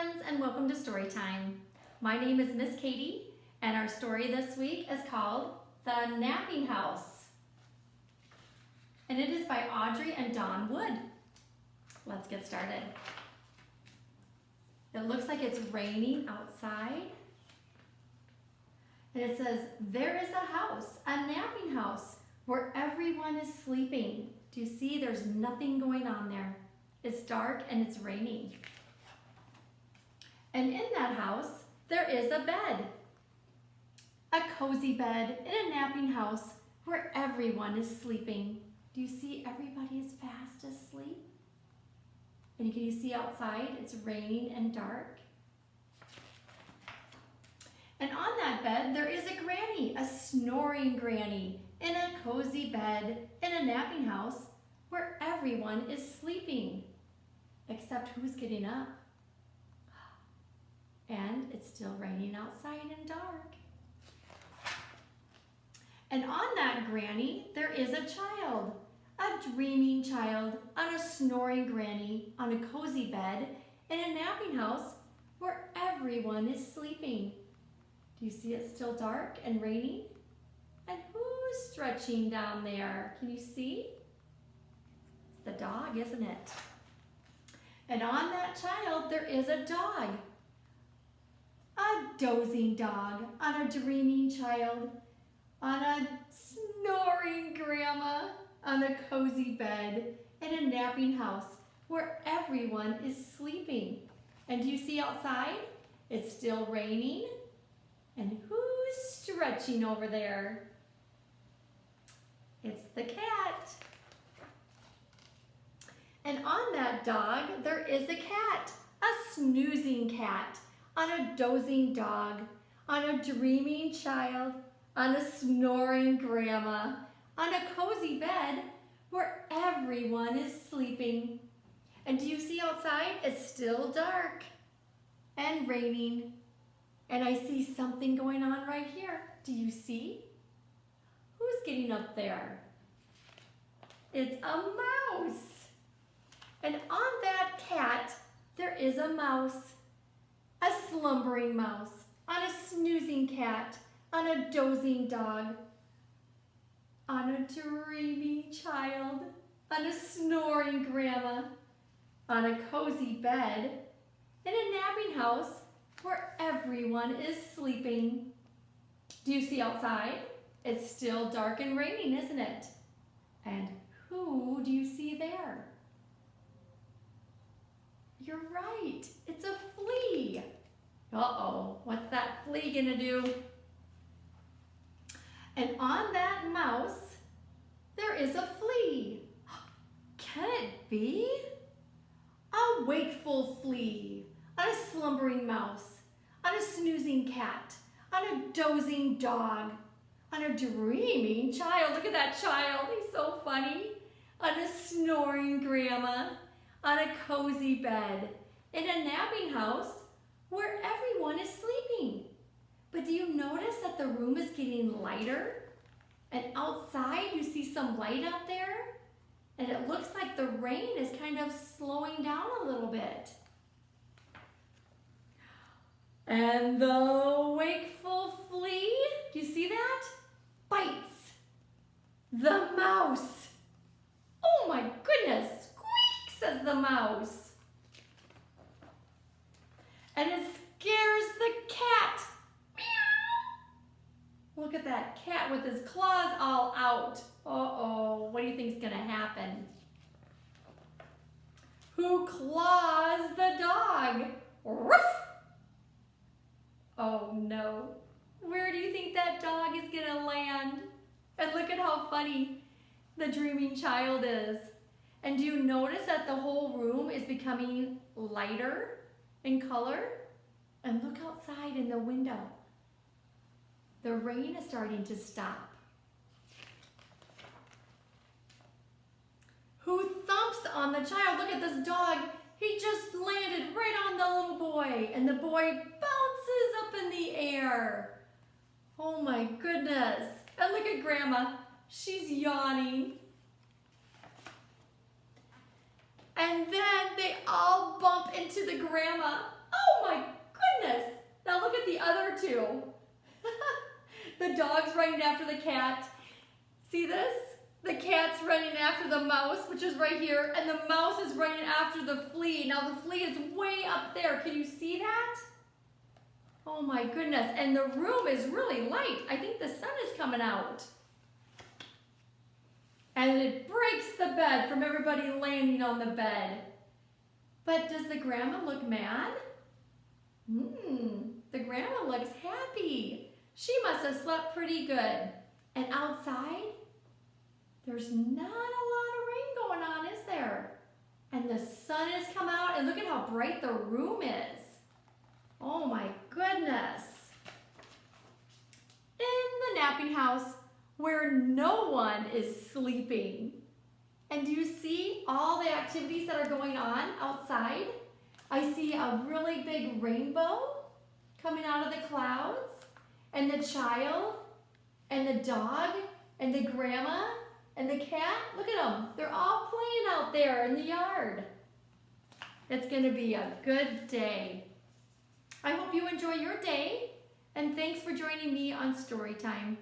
friends, and welcome to Story Time. My name is Miss Katie, and our story this week is called The Napping House. And it is by Audrey and Dawn Wood. Let's get started. It looks like it's raining outside. And it says, there is a house, a napping house, where everyone is sleeping. Do you see there's nothing going on there? It's dark and it's raining. And in that house, there is a bed. A cozy bed in a napping house where everyone is sleeping. Do you see everybody is fast asleep? And can you see outside? It's raining and dark. And on that bed, there is a granny, a snoring granny, in a cozy bed in a napping house where everyone is sleeping. Except who's getting up? And it's still raining outside and dark. And on that granny, there is a child, a dreaming child on a snoring granny on a cozy bed in a napping house where everyone is sleeping. Do you see it's still dark and raining? And who's stretching down there? Can you see? It's the dog, isn't it? And on that child, there is a dog. A dozing dog on a dreaming child, on a snoring grandma, on a cozy bed in a napping house where everyone is sleeping. And do you see outside? It's still raining. And who's stretching over there? It's the cat. And on that dog, there is a cat, a snoozing cat, on a dozing dog, on a dreaming child, on a snoring grandma, on a cozy bed where everyone is sleeping. And do you see outside? It's still dark and raining. And I see something going on right here. Do you see? Who's getting up there? It's a mouse. And on that cat, there is a mouse. A slumbering mouse, on a snoozing cat, on a dozing dog, on a dreaming child, on a snoring grandma, on a cozy bed, in a napping house where everyone is sleeping. Do you see outside? It's still dark and raining, isn't it? And who do you see there? You're right, it's a flea. Uh-oh, what's that flea gonna do? And on that mouse, there is a flea. Can it be? A wakeful flea, on a slumbering mouse, on a snoozing cat, on a dozing dog, on a dreaming child. Look at that child, he's so funny. On a snoring grandma, on a cozy bed, in a napping house where everyone is sleeping. But do you notice that the room is getting lighter? And outside you see some light out there? And it looks like the rain is kind of slowing down a little bit. And the wakeful flea, do you see that? Bites the mouse. Oh my goodness, squeak, says the mouse. And it scares the cat. Meow. Look at that cat with his claws all out. Uh-oh, what do you think is gonna happen? Who claws the dog? Ruff! Oh no, where do you think that dog is gonna land? And look at how funny the dreaming child is. And do you notice that the whole room is becoming lighter in color? And look outside in the window. The rain is starting to stop. Who thumps on the child? Look at this dog. He just landed right on the little boy, and the boy bounces up in the air. Oh my goodness. And look at Grandma. She's yawning. And then they all bump into the grandma. Oh other two. The dog's running after the cat. See this? The cat's running after the mouse, which is right here, and the mouse is running after the flea. Now the flea is way up there. Can you see that? Oh my goodness, and the room is really light. I think the sun is coming out. And it breaks the bed from everybody landing on the bed. But does the grandma look mad? The grandma looks happy. She must have slept pretty good. And outside, there's not a lot of rain going on, is there? And the sun has come out, and look at how bright the room is. Oh my goodness. In the napping house where no one is sleeping. And do you see all the activities that are going on outside? I see a really big rainbow coming out of the clouds, and the child, and the dog, and the grandma, and the cat. Look at them. They're all playing out there in the yard. It's going to be a good day. I hope you enjoy your day, and thanks for joining me on Storytime.